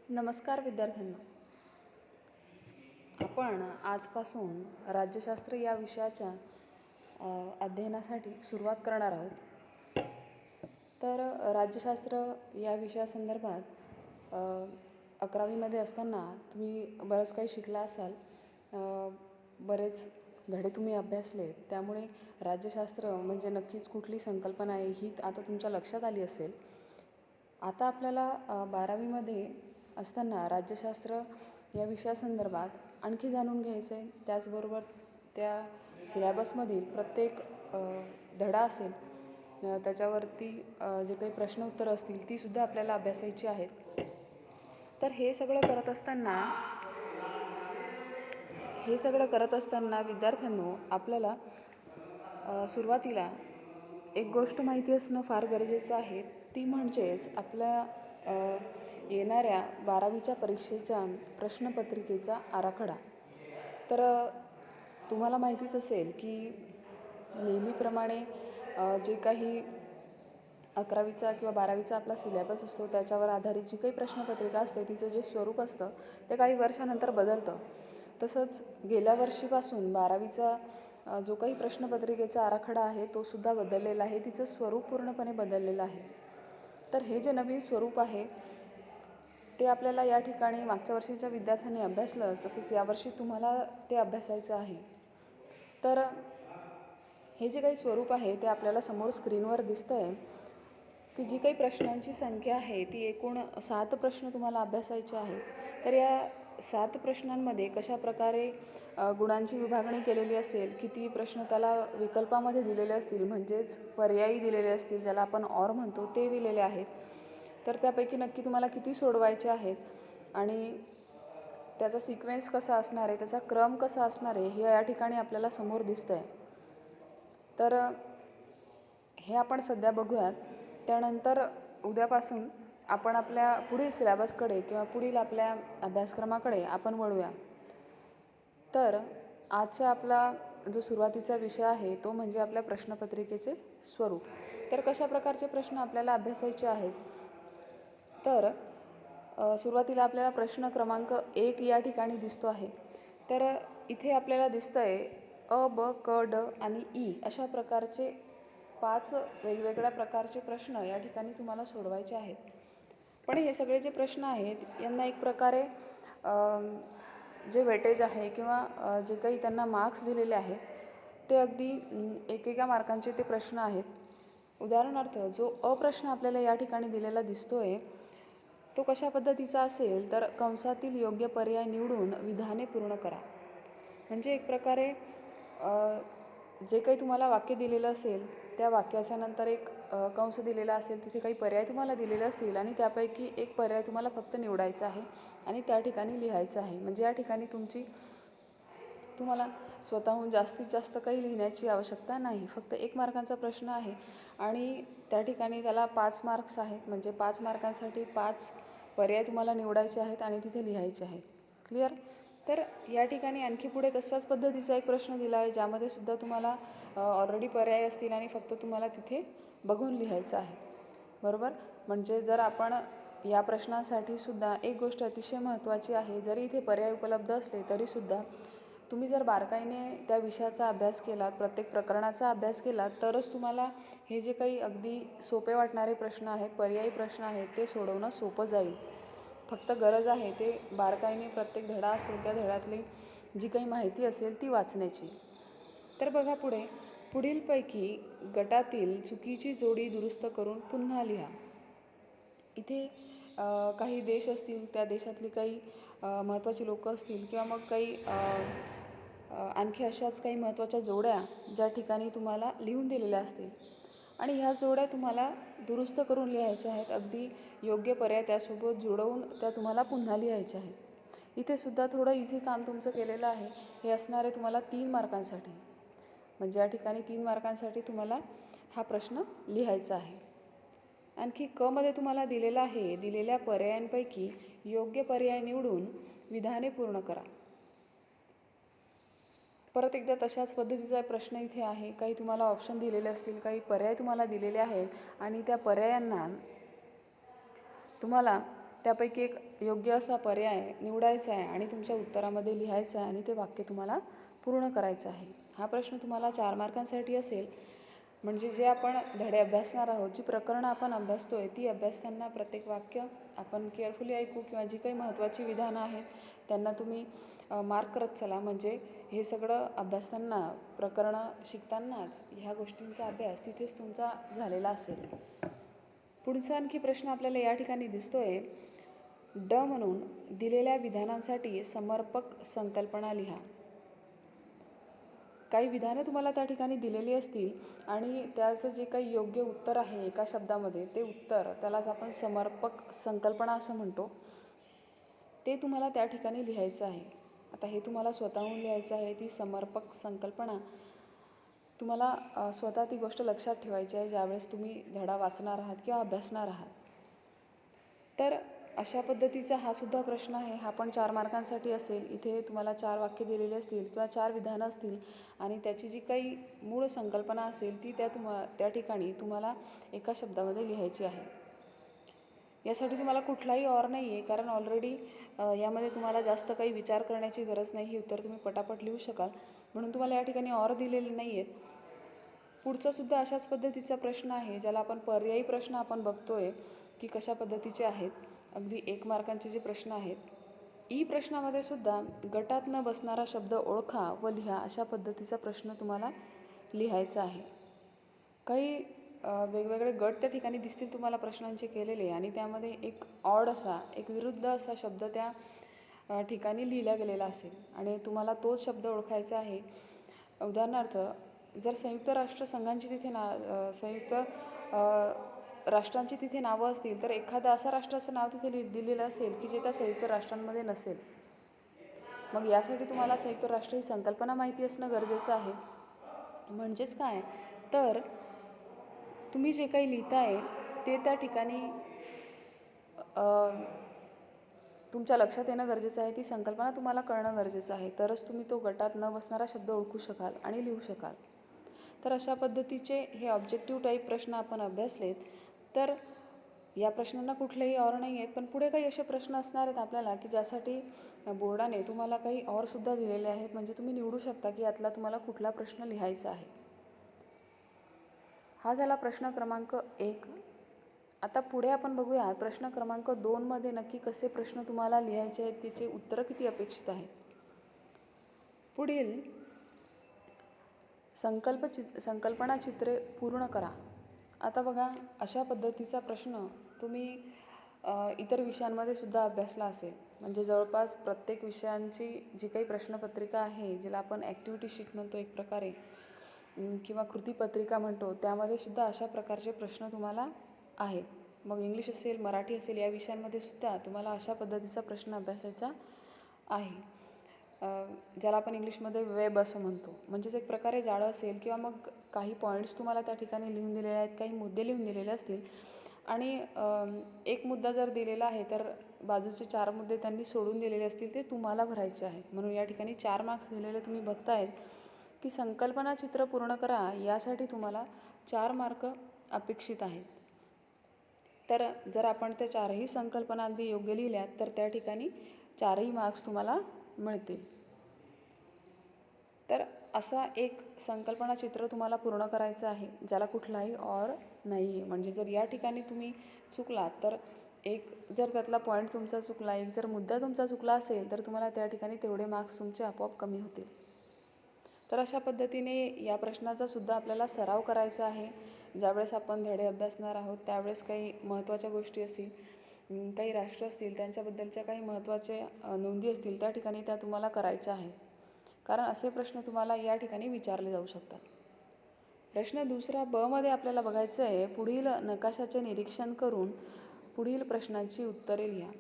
नमस्कार विद्यार्थ्यांना. आपण आजपासून राज्यशास्त्र या विषयाच्या अध्ययनासाठी सुरुवात करणार आहोत. तर राज्यशास्त्र या विषयासंदर्भात 11वीमध्ये असताना तुम्ही बरंच काही शिकला असाल, बरेच धडे तुम्ही अभ्यासले. त्यामुळे राज्यशास्त्र म्हणजे नक्कीच कुठली संकल्पना आहे ही आता तुमच्या लक्षात आली असेल. आता आपल्याला 12वीमध्ये असताना राज्यशास्त्र या विषयासंदर्भात आणखी जाणून घ्यायचं आहे. त्याचबरोबर त्या सिलॅबसमधील प्रत्येक धडा असेल, त्याच्यावरती जे काही प्रश्न उत्तरं असतील तीसुद्धा आपल्याला अभ्यासायची आहेत. तर हे सगळं करत असताना विद्यार्थ्यांनो, आपल्याला सुरुवातीला एक गोष्ट माहिती असणं फार गरजेचं आहे. ती म्हणजेच आपल्या येणाऱ्या 12वीच्या परीक्षेच्या प्रश्नपत्रिकेचा आराखडा. तर तुम्हाला माहितीच असेल की नेहमीप्रमाणे जे काही 11वीचा किंवा 12वीचा आपला सिलॅबस असतो त्याच्यावर आधारित जी काही प्रश्नपत्रिका असते तिचं जे स्वरूप असतं ते काही वर्षानंतर बदलतं. तसंच गेल्या वर्षीपासून 12वीचा जो काही प्रश्नपत्रिकेचा आराखडा आहे तो सुद्धा बदललेला आहे. तिचं स्वरूप पूर्णपणे बदललेलं आहे. तर हे जे नवीन स्वरूप आहे ते आपल्याला या ठिकाणी मागच्या वर्षीच्या विद्यार्थ्यांनी अभ्यासलं, तसंच यावर्षी तुम्हाला ते अभ्यासायचं आहे. तर हे जे काही स्वरूप आहे ते आपल्याला समोर स्क्रीनवर दिसतं आहे की जी काही प्रश्नांची संख्या आहे ती एकूण 7 प्रश्न तुम्हाला अभ्यासायचे आहेत. तर या 7 प्रश्नांमध्ये कशाप्रकारे गुणांची विभागणी केलेली असेल, किती प्रश्न त्याला विकल्पामध्ये दिलेले असतील, म्हणजेच पर्यायी दिलेले असतील, ज्याला आपण ऑर म्हणतो, ते दिलेले आहेत. तर त्यापैकी नक्की तुम्हाला किती सोडवायचे आहेत आणि त्याचा सिक्वेन्स कसा असणार आहे, त्याचा क्रम कसा असणार आहे, हे या ठिकाणी आपल्याला समोर दिसतं आहे. तर हे आपण सध्या बघूयात. त्यानंतर उद्यापासून आपण आपल्या पुढील सिलॅबसकडे किंवा पुढील आपल्या अभ्यासक्रमाकडे आपण वळूया. तर आजचा आपला जो सुरुवातीचा विषय आहे तो म्हणजे आपल्या प्रश्नपत्रिकेचे स्वरूप. तर कशा प्रकारचे प्रश्न आपल्याला अभ्यासायचे आहेत, तर सुरुवातीला आपल्याला प्रश्न क्रमांक 1 या ठिकाणी दिसतो आहे. तर इथे आपल्याला दिसतं आहे अ, ब, क, ड आणि ई अशा प्रकारचे 5 वेगवेगळ्या प्रकारचे प्रश्न या ठिकाणी तुम्हाला सोडवायचे आहेत. पण हे सगळे जे प्रश्न आहेत यांना एक प्रकारे जे वेटेज आहे किंवा जे काही त्यांना मार्क्स दिलेले आहेत ते अगदी एकेका मार्कांचे ते प्रश्न आहेत. उदाहरणार्थ जो अ प्रश्न आपल्याला या ठिकाणी दिलेला दिसतो आहे तो कशा पद्धतीचा असेल, तर कंसातील योग्य पर्याय निवडून विधाने पूर्ण करा. म्हणजे एक प्रकारे जे काही तुम्हाला वाक्य दिलेलं असेल त्या वाक्याच्या नंतर एक कंस दिलेला असेल, तिथे काही पर्याय तुम्हाला दिलेले असतील आणि त्यापैकी एक पर्याय तुम्हाला फक्त निवडायचा आहे आणि त्या ठिकाणी लिहायचं आहे. म्हणजे या ठिकाणी तुम्हाला स्वतःहून जास्तीत जास्त काही लिहिण्याची आवश्यकता नाही. फक्त 1 मार्कांचा प्रश्न आहे आणि त्या ठिकाणी त्याला 5 मार्क्स आहेत. म्हणजे 5 मार्कांसाठी 5 पर्याय तुम्हाला निवडायचे आहेत आणि तिथे लिहायचे आहेत. क्लिअर? तर या ठिकाणी आणखी पुढे तसाच पद्धतीचा एक प्रश्न दिला आहे ज्यामध्ये सुद्धा तुम्हाला ऑलरेडी पर्याय असतील आणि फक्त तुम्हाला तिथे बघून लिहायचं आहे. बरोबर? म्हणजे जर आपण या प्रश्नासाठी सुद्धा एक गोष्ट अतिशय महत्त्वाची आहे, जरी इथे पर्याय उपलब्ध असले तरीसुद्धा तुम्ही जर बारकाईने त्या विषयाचा अभ्यास केलात, प्रत्येक प्रकरणाचा अभ्यास केलात, तरच तुम्हाला हे जे काही अगदी सोपे वाटणारे प्रश्न आहेत, पर्यायी प्रश्न आहेत, ते सोडवणं सोपं जाईल. फक्त गरज आहे ते बारकाईने प्रत्येक धडा असेल त्या धड्यातली जी काही माहिती असेल ती वाचण्याची. तर बघा पुढीलपैकी गटातील चुकीची जोडी दुरुस्त करून पुन्हा लिहा. इथे काही देश असतील, त्या देशातली काही महत्त्वाची लोकं असतील किंवा मग काही आणखी अशाच काही महत्त्वाच्या जोड्या ज्या ठिकाणी तुम्हाला लिहून दिलेल्या असतील आणि ह्या जोड्या तुम्हाला दुरुस्त करून लिहायच्या आहेत. अगदी योग्य पर्याय त्यासोबत जोडवून त्या तुम्हाला पुन्हा लिहायच्या आहेत. इथे सुद्धा थोडं इझी काम तुमचं केलेलं आहे. हे असणार आहे तुम्हाला 3 मार्कांसाठी. म्हणजे या ठिकाणी 3 मार्कांसाठी तुम्हाला हा प्रश्न लिहायचा आहे. आणखी क मध्ये तुम्हाला दिलेला आहे, दिलेल्या पर्यायांपैकी योग्य पर्याय निवडून विधाने पूर्ण करा. परत एकदा तशाच पद्धतीचा प्रश्न इथे आहे. काही तुम्हाला ऑप्शन दिलेले असतील, काही पर्याय तुम्हाला दिलेले आहेत आणि त्या पर्यायांना तुम्हाला त्यापैकी एक योग्य असा पर्याय निवडायचा आहे आणि तुमच्या उत्तरामध्ये लिहायचं आहे आणि ते वाक्य तुम्हाला पूर्ण करायचं आहे. हा प्रश्न तुम्हाला 4 मार्कांसाठी असेल. म्हणजे जे आपण धडे अभ्यासणार आहोत, जी प्रकरणं आपण अभ्यासतोय ती अभ्यासताना प्रत्येक वाक्य आपण केअरफुली ऐकू किंवा जी काही महत्त्वाची विधानं आहेत त्यांना तुम्ही मार्क करत चला. म्हणजे हे सगळं अभ्यासताना प्रकरणं शिकतानाच ह्या गोष्टींचा अभ्यास तिथेच तुमचा झालेला असेल. पुढचा आणखी प्रश्न आपल्याला या ठिकाणी दिसतोय. ड म्हणून दिलेल्या विधानांसाठी समर्पक संकल्पना लिहा. काही विधानं तुम्हाला त्या ठिकाणी दिलेली असतील आणि त्याचं जे काही योग्य उत्तर आहे एका शब्दामध्ये, ते उत्तर त्यालाच आपण समर्पक संकल्पना असं म्हणतो, ते तुम्हाला त्या ठिकाणी लिहायचं आहे. आता हे तुम्हाला स्वतःहून लिहायचं आहे. ती समर्पक संकल्पना तुम्हाला स्वतः ती गोष्ट लक्षात ठेवायची आहे ज्यावेळेस तुम्ही धडा वाचणार आहात किंवा अभ्यासणार आहात. तर अशा पद्धतीचा हा सुद्धा प्रश्न आहे. हा पण 4 मार्कांसाठी असेल. इथे तुम्हाला 4 वाक्य दिलेली असतील किंवा 4 विधानं असतील आणि त्याची जी काही मूळ संकल्पना असेल ती त्या ठिकाणी तुम्हाला एका शब्दामध्ये लिहायची आहे. यासाठी तुम्हाला कुठलाही ऑर नाही आहे, कारण ऑलरेडी यामध्ये तुम्हाला जास्त काही विचार करण्याची गरज नाही. ही उत्तर तुम्ही पटापट लिहू शकाल, म्हणून तुम्हाला या ठिकाणी ऑर दिलेले नाही आहेत. पुढचा सुद्धा अशाच पद्धतीचा प्रश्न आहे, ज्याला आपण पर्यायी प्रश्न आपण बघतोय की कशा पद्धतीचे आहेत. अगदी 1 मार्कांचे जे प्रश्न आहेत. ई प्रश्नामध्ये सुद्धा गटात न बसणारा शब्द ओळखा व लिहा अशा पद्धतीचा प्रश्न तुम्हाला लिहायचा आहे. काही वेगवेगळे गट त्या ठिकाणी दिसतील तुम्हाला प्रश्नांचे केलेले आणि त्यामध्ये एक ऑड असा, एक विरुद्ध असा शब्द त्या ठिकाणी लिहिला गेलेला असेल आणि तुम्हाला तोच शब्द ओळखायचा आहे. उदाहरणार्थ, जर संयुक्त राष्ट्रसंघांची तिथे संयुक्त राष्ट्रांची तिथे नावं असतील तर एखादं असं राष्ट्राचं नाव तिथे दिलेलं असेल की जे त्या संयुक्त राष्ट्रांमध्ये नसेल. मग यासाठी तुम्हाला संयुक्त राष्ट्र ही संकल्पना माहिती असणं गरजेचं आहे. म्हणजेच काय तर तुम्ही जे काही लिहिताय ते त्या ठिकाणी तुमच्या लक्षात येणं गरजेचं आहे. ती संकल्पना तुम्हाला कळणं गरजेचं आहे. तरच तुम्ही तो गटात न बसणारा शब्द ओळखू शकाल आणि लिहू शकाल. तर अशा पद्धतीचे हे ऑब्जेक्टिव्ह टाईप प्रश्न आपण अभ्यासलेत. तर या प्रश्नांना कुठलेही ऑर नाही आहेत, पण पुढे काही असे प्रश्न असणार आहेत आपल्याला की ज्यासाठी बोर्डाने तुम्हाला काही ऑरसुद्धा दिलेले आहेत. म्हणजे तुम्ही निवडू शकता की यातला तुम्हाला कुठला प्रश्न लिहायचा आहे. हा झाला प्रश्न क्रमांक 1. आता पुढे आपण बघूया प्रश्न क्रमांक 2 मध्ये नक्की कसे प्रश्न तुम्हाला लिहायचे आहेत, तिचे उत्तरं किती अपेक्षित आहेत. पुढील संकल्पना चित्रे पूर्ण करा. आता बघा, अशा पद्धतीचा प्रश्न तुम्ही इतर विषयांमध्ये सुद्धा अभ्यासला असेल. म्हणजे जवळपास प्रत्येक विषयांची जी काही प्रश्नपत्रिका आहे, जिला आपण ॲक्टिव्हिटी शीट म्हणतो एक प्रकारे किंवा कृतीपत्रिका म्हणतो, त्यामध्ये सुद्धा अशा प्रकारचे प्रश्न तुम्हाला आहेत. मग इंग्लिश असेल, मराठी असेल, या विषयांमध्ये सुद्धा तुम्हाला अशा पद्धतीचा प्रश्न अभ्यासायचा आहे. ज्याला आपण इंग्लिशमध्ये वेब असं म्हणतो. म्हणजेच एक प्रकारे जाळं असेल किंवा मग काही पॉईंट्स तुम्हाला त्या ठिकाणी लिहून दिलेले आहेत, काही मुद्दे लिहून दिलेले असतील आणि एक मुद्दा जर दिलेला आहे तर बाजूचे 4 मुद्दे त्यांनी सोडून दिलेले असतील, ते तुम्हाला भरायचे आहेत. म्हणून या ठिकाणी 4 मार्क्स दिलेले तुम्ही बघतायत की संकल्पना चित्र पूर्ण करा, यासाठी तुम्हाला 4 मार्क अपेक्षित आहेत. तर जर आपण त्या 4ही संकल्पना अगदी योग्य लिहिल्यात तर त्या ठिकाणी 4ही मार्क्स तुम्हाला मिळतील. तर असा एक संकल्पना चित्र तुम्हाला पूर्ण करायचं आहे, ज्याला कुठलाही ऑर नाही आहे. म्हणजे जर या ठिकाणी तुम्ही चुकलात तर जर त्यातला पॉईंट तुमचा चुकला, जर मुद्दा तुमचा चुकला असेल तर तुम्हाला त्या ठिकाणी तेवढे मार्क्स तुमचे आपोआप कमी होतील. तर अशा पद्धतीने या प्रश्नाचा सुद्धा आपल्याला सराव करायचा आहे. ज्यावेळेस आपण धडे अभ्यासणार आहोत त्यावेळेस काही महत्त्वाच्या गोष्टी असतील, काही राष्ट्र असतील, त्यांच्याबद्दलच्या काही महत्त्वाच्या नोंदी असतील, त्या ठिकाणी त्या तुम्हाला करायच्या आहेत. कारण असे प्रश्न तुम्हाला या ठिकाणी विचारले जाऊ शकतात. प्रश्न दुसरा ब मध्ये आपल्याला बघायचं आहे, पुढील नकाशाचे निरीक्षण करून पुढील प्रश्नांची उत्तरे लिहा.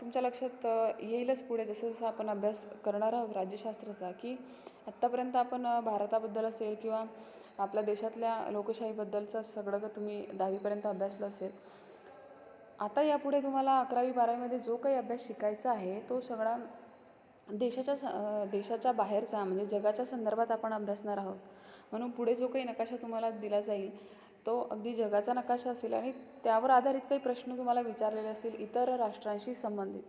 तुमच्या लक्षात येईलच पुढे जसं जसं आपण अभ्यास करणार आहोत राज्यशास्त्राचा, की आत्तापर्यंत आपण भारताबद्दल असेल किंवा आपल्या देशातल्या लोकशाहीबद्दलचं सगळं तुम्ही 10वीपर्यंत अभ्यासलं असेल. आता यापुढे तुम्हाला 11वी-12वीमध्ये जो काही अभ्यास शिकायचा आहे तो सगळा देशाच्या बाहेरचा, म्हणजे जगाच्या संदर्भात आपण अभ्यासणार आहोत. म्हणून पुढे जो काही नकाशा तुम्हाला दिला जाईल तो अगदी जगाचा नकाशा असेल आणि त्यावर आधारित काही प्रश्न तुम्हाला विचारलेले असतील इतर राष्ट्रांशी संबंधित,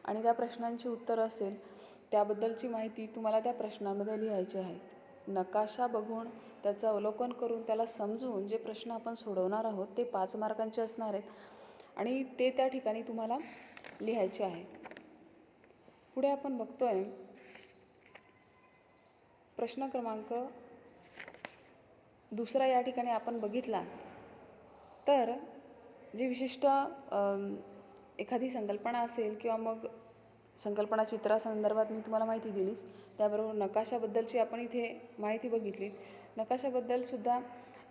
आणि त्या प्रश्नांची उत्तरं असेल त्याबद्दलची माहिती तुम्हाला त्या प्रश्नांमध्ये लिहायची आहे. नकाशा बघून त्याचं अवलोकन करून त्याला समजून जे प्रश्न आपण सोडवणार आहोत ते 5 मार्कांचे असणार आहेत आणि ते त्या ठिकाणी तुम्हाला लिहायचे आहे. पुढे आपण बघतोय प्रश्न क्रमांक 2 या ठिकाणी आपण बघितला तर जी विशिष्ट एखादी संकल्पना असेल किंवा मग संकल्पना चित्रासंदर्भात मी तुम्हाला माहिती दिलीच, त्याबरोबर नकाशाबद्दलची आपण इथे माहिती बघितली. नकाशाबद्दलसुद्धा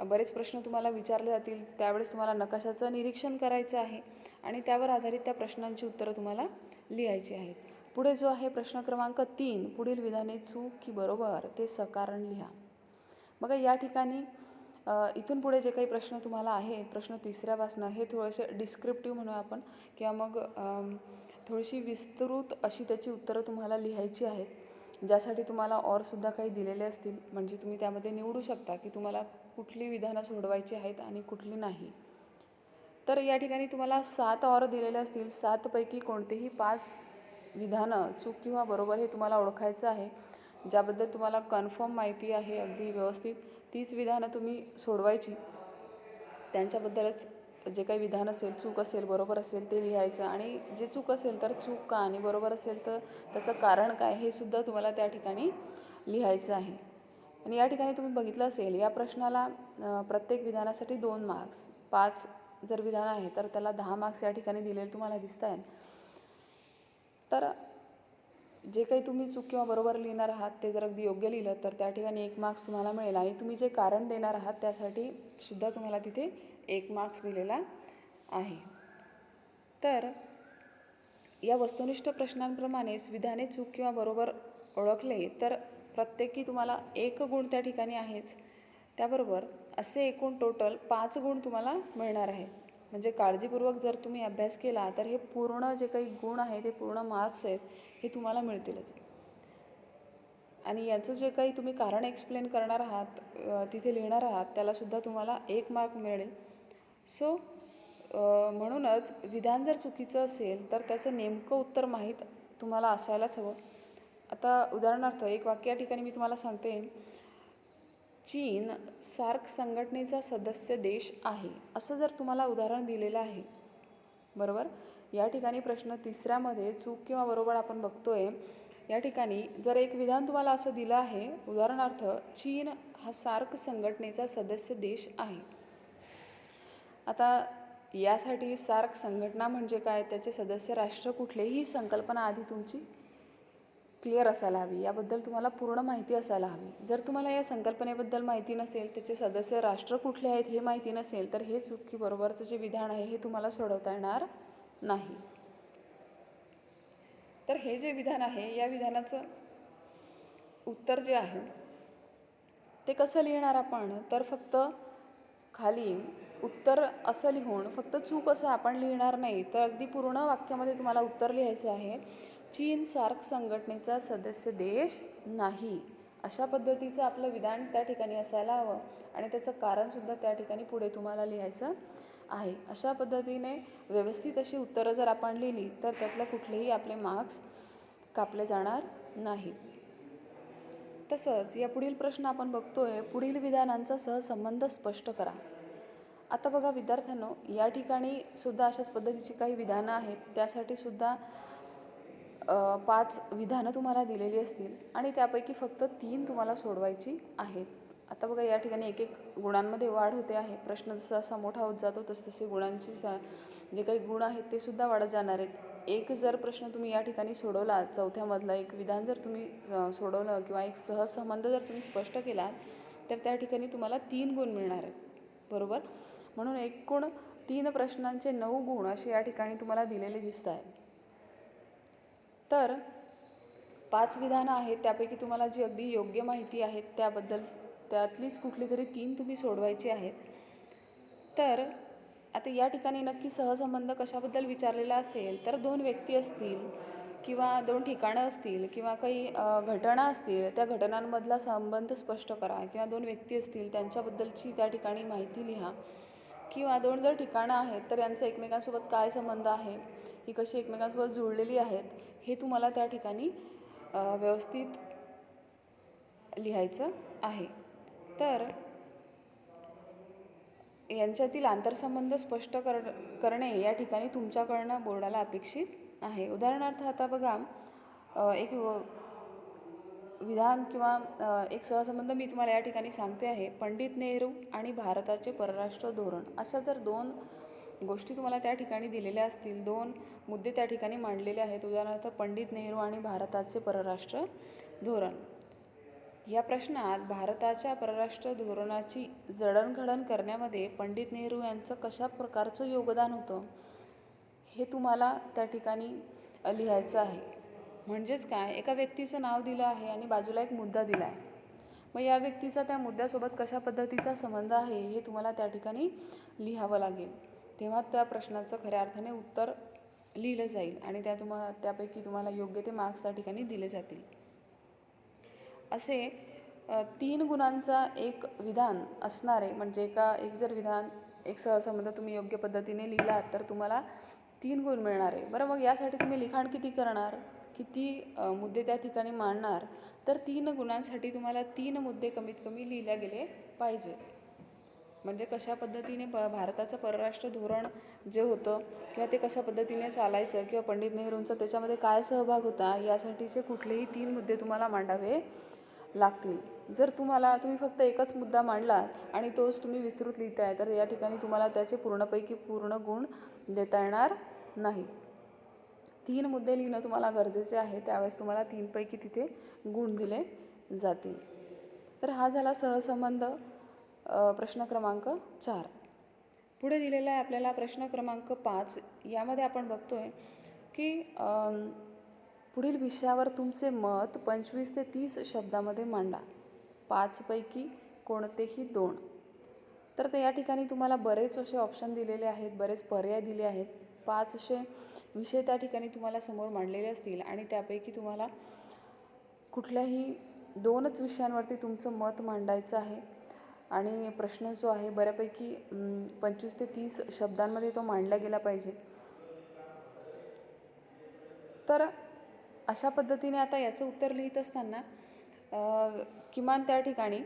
बरेच प्रश्न तुम्हाला विचारले जातील, त्यावेळेस तुम्हाला नकाशाचं निरीक्षण करायचं आहे आणि त्यावर आधारित त्या प्रश्नांची उत्तरं तुम्हाला लिहायची आहेत. पुढे जो आहे प्रश्न क्रमांक 3, पुढील विधाने चूक की बरोबर ते सकारण लिहा. बघा या ठिकाणी इथून पुढे जे काही प्रश्न तुम्हाला आहे, प्रश्न 3पासनं हे थोडेसे डिस्क्रिप्टिव्ह म्हणू आपण किंवा मग थोडीशी विस्तृत अशी त्याची उत्तरं तुम्हाला लिहायची आहेत, ज्यासाठी तुम्हाला ऑरसुद्धा काही दिलेले असतील, म्हणजे तुम्ही त्यामध्ये निवडू शकता की तुम्हाला कुठली विधानं सोडवायची आहेत आणि कुठली नाही. तर या ठिकाणी तुम्हाला 7 ऑर दिलेले असतील. 7 पैकी कोणतेही 5 विधानं चूक किंवा बरोबर हे तुम्हाला ओळखायचं आहे, ज्याबद्दल तुम्हाला कन्फर्म माहिती आहे अगदी व्यवस्थित. तीच विधानं तुम्ही सोडवायची, त्यांच्याबद्दलच जे काही विधान असेल, चूक असेल बरोबर असेल ते लिहायचं आणि जे चूक असेल तर चूक का आणि बरोबर असेल तर त्याचं कारण काय हे सुद्धा तुम्हाला त्या ठिकाणी लिहायचं आहे. आणि या ठिकाणी तुम्ही बघितलं असेल या प्रश्नाला प्रत्येक विधानासाठी 2 मार्क्स, 5 जर विधान आहे तर त्याला 10 मार्क्स या ठिकाणी दिलेले तुम्हाला दिसत आहेत. तर जे काही तुम्ही चूक किंवा बरोबर लिहिणार आहात ते जर अगदी योग्य लिहिलं तर त्या ठिकाणी 1 मार्क्स तुम्हाला मिळेल आणि तुम्ही जे कारण देणार आहात त्यासाठी सुद्धा तुम्हाला तिथे 1 मार्क्स दिलेला आहे. तर या वस्तुनिष्ठ प्रश्नांप्रमाणेच विधाने चूक किंवा बरोबर ओळखले तर प्रत्येकी तुम्हाला 1 गुण त्या ठिकाणी आहेच, त्याबरोबर असे एकूण टोटल 5 गुण तुम्हाला मिळणार आहे. म्हणजे काळजीपूर्वक जर तुम्ही अभ्यास केला तर हे पूर्ण जे काही गुण आहे ते पूर्ण मार्क्स आहेत हे तुम्हाला मिळतीलच. आणि याचं जे काही तुम्ही कारण एक्सप्लेन करणार आहात, तिथे लिहिणार आहात, त्यालासुद्धा तुम्हाला 1 मार्क मिळेल. सो म्हणूनच विधान जर चुकीचं असेल तर त्याचं नेमकं उत्तर माहीत तुम्हाला असायलाच हवं. आता उदाहरणार्थ एक वाक्य या ठिकाणी मी तुम्हाला सांगते, चीन सार्क संघटनेचा सदस्य देश आहे, असं जर तुम्हाला उदाहरण दिलेलं आहे, बरोबर. या ठिकाणी प्रश्न 3मध्ये चूक किंवा बरोबर आपण बघतोय. या ठिकाणी जर एक विधान तुम्हाला असं दिलं आहे, उदाहरणार्थ चीन हा सार्क संघटनेचा सदस्य देश आहे. आता यासाठी सार्क संघटना म्हणजे काय, त्याचे सदस्य राष्ट्र कुठले, ही संकल्पना आधी तुमची क्लिअर असायला हवी, याबद्दल तुम्हाला पूर्ण माहिती असायला हवी. जर तुम्हाला या संकल्पनेबद्दल माहिती नसेल, त्याचे सदस्य राष्ट्र कुठले आहेत हे माहिती नसेल, तर हे चूक की बरोबरचं जे विधान आहे हे तुम्हाला सोडवता येणार नाही. तर हे जे विधान आहे या विधानाचं उत्तर जे आहे ते कसं लिहिणार आपण, तर फक्त खाली उत्तर असं लिहून फक्त चूक असं आपण लिहिणार नाही, तर अगदी पूर्ण वाक्यामध्ये तुम्हाला उत्तर लिहायचं आहे, चीन सार्क संघटनेचा सदस्य देश नाही. अशा पद्धतीचं आपलं विधान त्या ठिकाणी असायला हवं आणि त्याचं कारणसुद्धा त्या ठिकाणी पुढे तुम्हाला लिहायचं आहे. अशा पद्धतीने व्यवस्थित अशी उत्तरं जर आपण लिहिली तर त्यातले कुठलेही आपले मार्क्स कापले जाणार नाही. तसंच या पुढील प्रश्न आपण बघतोय, पुढील विधानांचा सहसंबंध स्पष्ट करा. आता बघा विद्यार्थ्यांनो, या ठिकाणी सुद्धा अशाच पद्धतीची काही विधानं आहेत, त्यासाठी सुद्धा 5 विधानं तुम्हाला दिलेली असतील आणि त्यापैकी फक्त 3 तुम्हाला सोडवायची आहेत. आता बघा या ठिकाणी 1-1 गुणांमध्ये वाढ होते आहे. प्रश्न जसा जसा मोठा होत जातो तसतसे गुणांची जे काही गुण आहेत ते सुद्धा वाढत जाणार आहेत. एक जर प्रश्न तुम्ही या ठिकाणी सोडवला, 4थ्यामधला एक विधान जर तुम्ही सोडवलं किंवा एक सहसंबंध जर तुम्ही स्पष्ट केला तर त्या ठिकाणी तुम्हाला 3 गुण मिळणार आहेत, बरोबर. म्हणून एकूण 3 प्रश्नांचे 9 गुण असे या ठिकाणी तुम्हाला दिलेले दिसत आहेत. तर 5 विधानं आहेत, त्यापैकी तुम्हाला जी अगदी योग्य माहिती आहे त्यातलीच कुठली तरी 3 तुम्ही सोडवायची आहेत. तर आता या ठिकाणी नक्की सहसंबंध कशाबद्दल विचारलेला असेल तर 2 व्यक्ती असतील किंवा 2 ठिकाणं असतील किंवा काही घटना असतील, त्या घटनांमधला संबंध स्पष्ट करा. किंवा 2 व्यक्ती असतील त्यांच्याबद्दलची त्या ठिकाणी माहिती लिहा. किंवा 2 जर ठिकाणं आहेत तर यांचा एकमेकांसोबत काय संबंध आहे, ही कशी एकमेकांसोबत जुळलेली आहेत, हे तुम्हाला त्या ठिकाणी व्यवस्थित लिहायचं आहे. तर यांच्यातील आंतरसंबंध स्पष्ट करणे या ठिकाणी तुमच्याकडनं बोर्डाला अपेक्षित आहे. उदाहरणार्थ आता बघा, एक विधान किंवा एक सहसंबंध मी तुम्हाला या ठिकाणी सांगते आहे. पंडित नेहरू आणि भारताचे परराष्ट्र धोरण, असं जर 2 गोष्टी तुम्हाला त्या ठिकाणी दिलेल्या असतील, 2 मुद्दे त्या ठिकाणी मांडलेले आहेत. उदाहरणार्थ पंडित नेहरू आणि भारताचे परराष्ट्र धोरण. या प्रश्नात भारताच्या परराष्ट्र धोरणाची जडणघडण करण्यामध्ये पंडित नेहरू यांचं कशा प्रकारचं योगदान होतं, हे तुम्हाला त्या ठिकाणी लिहायचं आहे. म्हणजेच काय, एका व्यक्तीचं नाव दिलं आहे आणि बाजूला एक मुद्दा दिला आहे. मग या व्यक्तीचा त्या मुद्द्यासोबत कशा पद्धतीचा संबंध आहे हे तुम्हाला त्या ठिकाणी लिहावं लागेल. तेव्हा त्या प्रश्नाचं खऱ्या अर्थाने उत्तर लिहिलं जाईल आणि त्यापैकी तुम्हाला योग्य ते मार्क्स त्या ठिकाणी दिले जातील. असे 3 गुणांचा एक विधान असणारे, म्हणजे एक जर विधान, एक सहसंबंध तुम्ही योग्य पद्धतीने लिहिलात तर तुम्हाला 3 गुण मिळणार आहे. बरं, मग यासाठी तुम्ही लिखाण किती करणार, किती मुद्दे त्या ठिकाणी मांडणार, तर 3 गुणांसाठी तुम्हाला 3 मुद्दे कमीत कमी लिहिले गेले पाहिजे. म्हणजे कशा पद्धतीने भारताचं परराष्ट्र धोरण जे होतं किंवा ते कशा पद्धतीने चालायचं किंवा पंडित नेहरूंचा त्याच्यामध्ये काय सहभाग होता, यासाठीचे कुठलेही 3 मुद्दे तुम्हाला मांडावे लागतील. जर तुम्ही फक्त एकच मुद्दा मांडला आणि तोच तुम्ही विस्तृत लिहिताय तर या ठिकाणी तुम्हाला त्याचे पूर्णपैकी पूर्ण गुण देता येणार नाही. 3 मुद्दे लिहिणं तुम्हाला गरजेचे आहे, त्यावेळेस तुम्हाला 3 पैकी तिथे गुण दिले जातील. तर हा झाला सहसंबंध प्रश्न क्रमांक 4. पुढे दिलेला आहे आपल्याला प्रश्न क्रमांक 5. यामध्ये आपण बघतोय की पुढील विषयावर तुमचे मत 25 ते 30 शब्दामध्ये मांडा. 5 पैकी कोणतेही 2. तर ते या ठिकाणी तुम्हाला बरेच असे ऑप्शन दिलेले आहेत, बरेच पर्याय दिले आहेत. 5 असे विषय त्या ठिकाणी तुम्हाला समोर मांडलेले असतील आणि त्यापैकी तुम्हाला कुठल्याही 2च विषयांवरती तुमचं मत मांडायचं आहे आणि प्रश्न जो आहे बऱ्यापैकी 25 ते 30 शब्दांमध्ये तो मांडला गेला पाहिजे. तर अशा पद्धतीने आता याचं उत्तर लिहित असताना किमान त्या ठिकाणी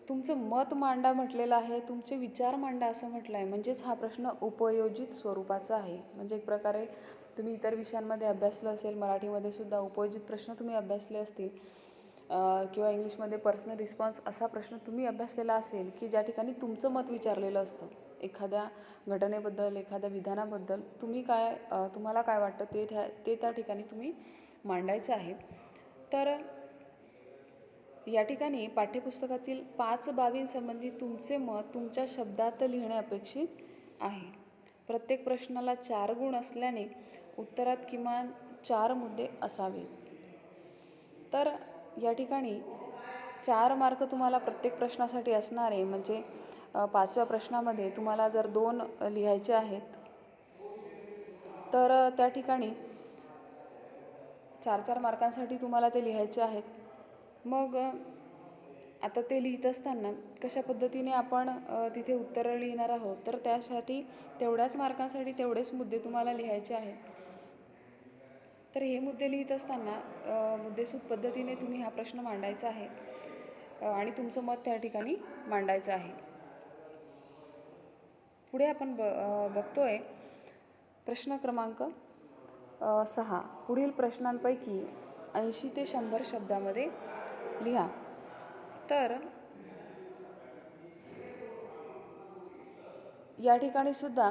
तुमचं मत मांडा म्हटलेलं आहे, तुमचे विचार मांडा असं म्हटलं आहे. म्हणजेच हा प्रश्न उपयोजित स्वरूपाचा आहे. म्हणजे एक प्रकारे तुम्ही इतर विषयांमध्ये अभ्यासलं असेल, मराठीमध्ये सुद्धा उपयोजित प्रश्न तुम्ही अभ्यासले असतील किंवा इंग्लिशमध्ये पर्सनल रिस्पॉन्स असा प्रश्न तुम्ही अभ्यासलेला असेल की ज्या ठिकाणी तुमचं मत विचारलेलं असतं. एखाद्या घटनेबद्दल, एखाद्या विधानाबद्दल तुम्हाला काय वाटतं ते त्या ठिकाणी तुम्ही मांडायचं आहे. तर या ठिकाणी पाठ्यपुस्तकातील 5 बाबींसंबंधी तुमचे मत तुमच्या शब्दात लिहिणे अपेक्षित आहे. प्रत्येक प्रश्नाला 4 गुण असल्याने उत्तरात किमान 4 मुद्दे असावेत. तर या ठिकाणी 4 मार्क तुम्हाला प्रत्येक प्रश्नासाठी असणार आहे. म्हणजे 5व्या प्रश्नामध्ये तुम्हाला जर 2 लिहायचे आहेत तर त्या ठिकाणी 4-4 मार्कांसाठी तुम्हाला ते लिहायचे आहेत. मग आता ते लिहित असताना कशा पद्धतीने आपण तिथे उत्तरं लिहिणार आहोत, तर त्यासाठी तेवढ्याच मार्कांसाठी तेवढेच मुद्दे तुम्हाला लिहायचे आहेत. तर हे मुद्दे लिहित असताना मुद्देसूद पद्धतीने तुम्ही हा प्रश्न मांडायचा आहे आणि तुमचं मत त्या ठिकाणी मांडायचं आहे. पुढे आपण बघतोय प्रश्न क्रमांक 6. पुढील प्रश्नांपैकी 80 ते 100 शब्दामध्ये लिहा. तर या ठिकाणी सुद्धा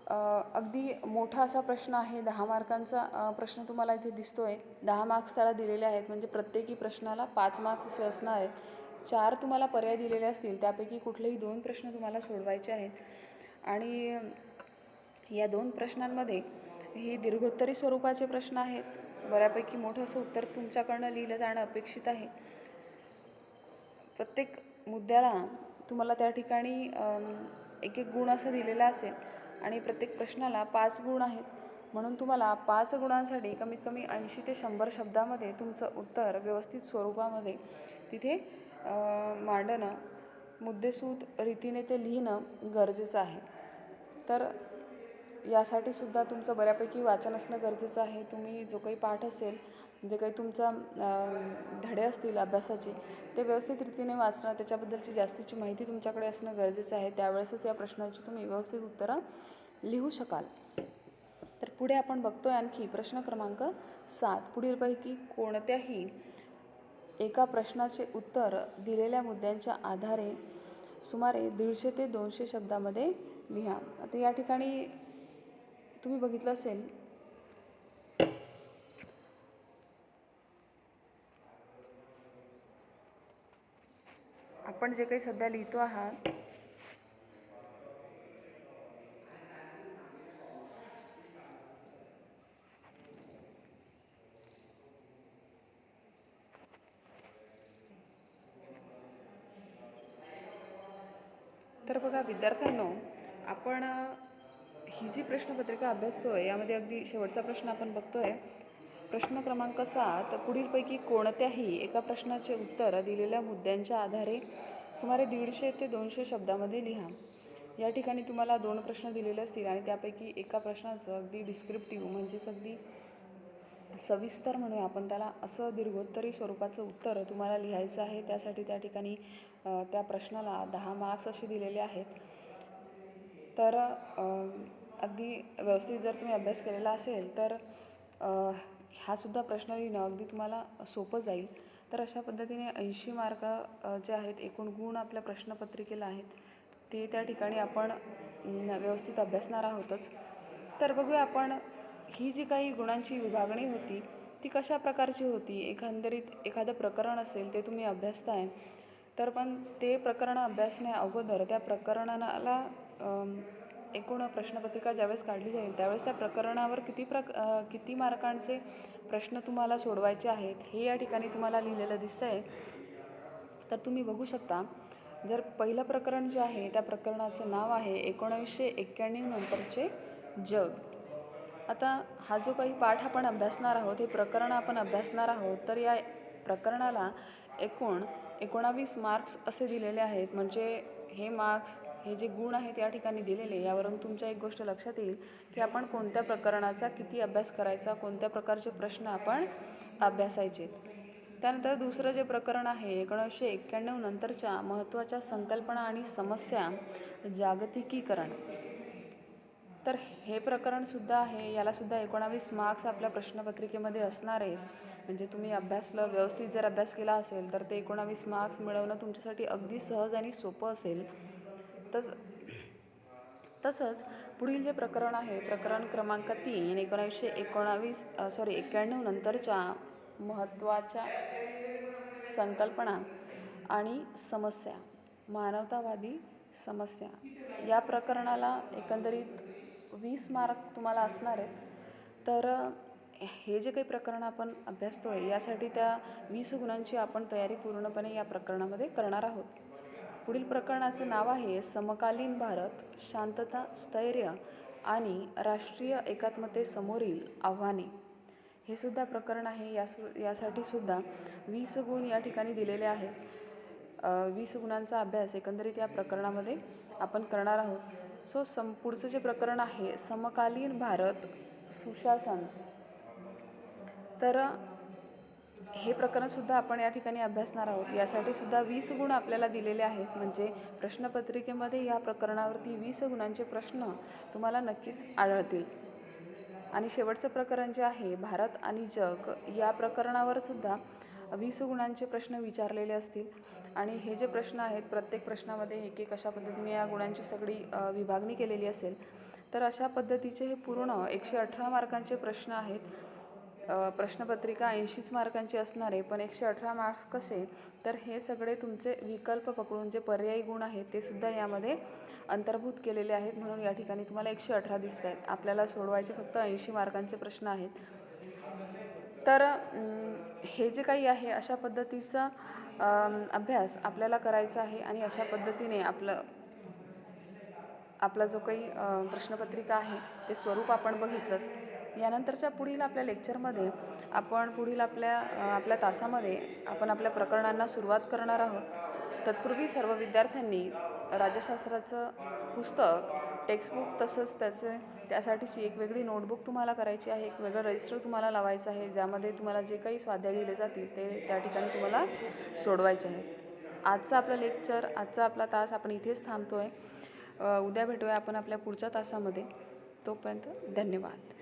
अगदी मोठा असा प्रश्न आहे. 10 मार्कांचा प्रश्न तुम्हाला इथे दिसतोय. 10 मार्क्स त्याला दिलेले आहेत. म्हणजे प्रत्येकी प्रश्नाला 5 मार्क्स असे असणार आहेत. 4 तुम्हाला पर्याय दिलेले असतील, त्यापैकी कुठलेही 2 प्रश्न तुम्हाला सोडवायचे आहेत आणि या 2 प्रश्नांमध्ये हे दीर्घोत्तरी स्वरूपाचे प्रश्न आहेत. बऱ्यापैकी मोठं असं उत्तर तुमच्याकडनं लिहिलं जाणं अपेक्षित आहे. प्रत्येक मुद्द्याला तुम्हाला त्या ठिकाणी 1-1 गुण असं दिलेला असेल आणि प्रत्येक प्रश्नाला 5 गुण आहेत. म्हणून तुम्हाला 5 गुणांसाठी कमीत कमी 80 ते 100 शब्दामध्ये तुमचं उत्तर व्यवस्थित स्वरूपामध्ये तिथे मांडणं, मुद्देसूद रीतीने ते लिहिणं गरजेचं आहे. तर यासाठी सुद्धा तुमचं बऱ्यापैकी वाचन असणं गरजेचं आहे. तुम्ही जो काही पाठ असेल, जे काही तुमचा धडे असतील अभ्यासाचे, ते व्यवस्थित रीतीने वाचणं, त्याच्याबद्दलची जास्तीची माहिती तुमच्याकडे असणं गरजेचं आहे. त्यावेळेसच या प्रश्नाची तुम्ही व्यवस्थित उत्तरं लिहू शकाल. तर पुढे आपण बघतोय आणखी प्रश्न क्रमांक 7. पुढीलपैकी कोणत्याही एका प्रश्नाचे उत्तर दिलेल्या मुद्द्यांच्या आधारे सुमारे 150 ते 200 शब्दामध्ये लिहा. आता या ठिकाणी तुम्ही बघितलं असेल आपण जे काही सध्या लिहितो आहात तर बघा विद्यार्थ्यांनो, आपण ही जी प्रश्नपत्रिका अभ्यासतोय यामध्ये अगदी शेवटचा प्रश्न आपण बघतोय. प्रश्न क्रमांक 7. पुढीलपैकी कोणत्याही एका प्रश्नाचे उत्तर दिलेल्या मुद्द्यांच्या आधारे सुमारे 150 ते 200 शब्दामध्ये लिहा. या ठिकाणी तुम्हाला 2 प्रश्न दिलेले असतील आणि त्यापैकी एका प्रश्नाचं अगदी डिस्क्रिप्टिव्ह म्हणजेच अगदी सविस्तर म्हणूया आपण त्याला, असं दीर्घोत्तरी स्वरूपाचं उत्तर तुम्हाला लिहायचं आहे. त्यासाठी त्या ठिकाणी त्या प्रश्नाला 10 मार्क्स असे दिलेले आहेत. तर अगदी व्यवस्थित जर तुम्ही अभ्यास केलेला असेल तर हा सुद्धा प्रश्न लिहिणं अगदी तुम्हाला सोपं जाईल. तर अशा पद्धतीने 80 मार्क जे आहेत, एकूण गुण आपल्या प्रश्नपत्रिकेला आहेत, ते त्या ठिकाणी आपण व्यवस्थित अभ्यासणार आहोतच. तर बघूया आपण ही जी काही गुणांची विभागणी होती ती कशा प्रकारची होती. एकंदरीत एखादं प्रकरण असेल, ते तुम्ही अभ्यासताय, तर पण ते प्रकरण अभ्यासण्या अगोदर त्या प्रकरणाला एकूण प्रश्नपत्रिका ज्यावेळेस काढली जाईल त्यावेळेस त्या प्रकरणावर किती मार्कांचे प्रश्न तुम्हाला सोडवायचे आहेत हे या ठिकाणी तुम्हाला लिहिलेलं दिसतंय. तर तुम्ही बघू शकता, जर पहिलं प्रकरण जे आहे त्या प्रकरणाचं नाव आहे 1991 नंतरचे जग. आता हा जो काही पाठ आपण अभ्यासणार आहोत, हे प्रकरण आपण अभ्यासणार आहोत, तर या प्रकरणाला एकूण 19 मार्क्स असे दिलेले आहेत. म्हणजे हे मार्क्स, हे जे गुण आहेत या ठिकाणी दिलेले, यावरून तुमच्या एक गोष्ट लक्षात येईल की आपण कोणत्या प्रकरणाचा किती अभ्यास करायचा, कोणत्या प्रकारचे प्रश्न आपण अभ्यासायचे. त्यानंतर दुसरं जे प्रकरण आहे 1991 नंतरच्या महत्त्वाच्या संकल्पना आणि समस्या, जागतिकीकरण. तर हे प्रकरणसुद्धा आहे, यालासुद्धा 19 मार्क्स आपल्या प्रश्नपत्रिकेमध्ये असणार आहेत. म्हणजे तुम्ही व्यवस्थित जर अभ्यास केला असेल तर ते 19 मार्क्स मिळवणं तुमच्यासाठी अगदी सहज आणि सोपं असेल. तसंच पुढील जे प्रकरण आहे, प्रकरण क्रमांक 3, 1991 नंतरच्या महत्त्वाच्या संकल्पना आणि समस्या, मानवतावादी समस्या. या प्रकरणाला एकंदरीत 20 मार्क तुम्हाला असणार आहेत. तर हे जे काही प्रकरण आपण अभ्यासतोय यासाठी त्या 20 गुणांची आपण तयारी पूर्णपणे या प्रकरणामध्ये करणार आहोत. पुढील प्रकरणाचं नाव आहे समकालीन भारत, शांतता, स्थैर्य आणि राष्ट्रीय एकात्मतेसमोरील आव्हाने. हे सुद्धा प्रकरण आहे. यासाठी सुद्धा 20 गुण या ठिकाणी दिलेले आहेत. 20 गुणांचा अभ्यास एकंदरीत या प्रकरणामध्ये आपण करणार आहोत. पुढचं जे प्रकरण आहे समकालीन भारत, सुशासन. तर हे प्रकरणसुद्धा आपण या ठिकाणी अभ्यासणार आहोत. यासाठी सुद्धा 20 गुण आपल्याला दिलेले आहेत. म्हणजे प्रश्नपत्रिकेमध्ये या प्रकरणावरती 20 गुणांचे प्रश्न तुम्हाला नक्कीच आढळतील. आणि शेवटचं प्रकरण जे आहे भारत आणि जग, या प्रकरणावर सुद्धा 20 गुणांचे प्रश्न विचारलेले असतील. आणि हे जे प्रश्न आहेत, प्रत्येक प्रश्नामध्ये एक अशा पद्धतीने या गुणांची सगळी विभागणी केलेली असेल. तर अशा पद्धतीचे हे पूर्ण 118 मार्कांचे प्रश्न आहेत. प्रश्नपत्रिका 80 मार्कांची असणार आहे, पण 118 मार्क्स कसे, तर हे सगळे तुमचे विकल्प पकडून जे पर्यायी गुण आहेत ते सुद्धा यामध्ये अंतर्भूत केलेले आहेत. म्हणून या ठिकाणी तुम्हाला 118 दिसत आहेत. आपल्याला सोडवायचे फक्त 80 मार्कांचे प्रश्न आहेत. तर हे जे काही आहे अशा पद्धतीचा अभ्यास आपल्याला करायचा आहे आणि अशा पद्धतीने आपलं आपला जो काही प्रश्नपत्रिका आहे ते स्वरूप आपण बघितलं. यानंतरच्या पुढील आपल्या लेक्चरमध्ये आपण पुढील आपल्या तासामध्ये आपण आपल्या प्रकरणांना सुरुवात करणार आहोत. तत्पूर्वी सर्व विद्यार्थ्यांनी राज्यशास्त्राचं पुस्तक, टेक्स्टबुक तसंच त्यासाठीची एक वेगळी नोटबुक तुम्हाला करायची आहे, एक वेगळं रजिस्टर तुम्हाला लावायचं आहे, ज्यामध्ये तुम्हाला जे काही स्वाध्याय दिले जातील ते त्या ठिकाणी तुम्हाला सोडवायचे आहेत. आजचा आपला तास आपण इथेच थांबतो आहे. उद्या भेटूया आपण आपल्या पुढच्या तासामध्ये. तोपर्यंत धन्यवाद.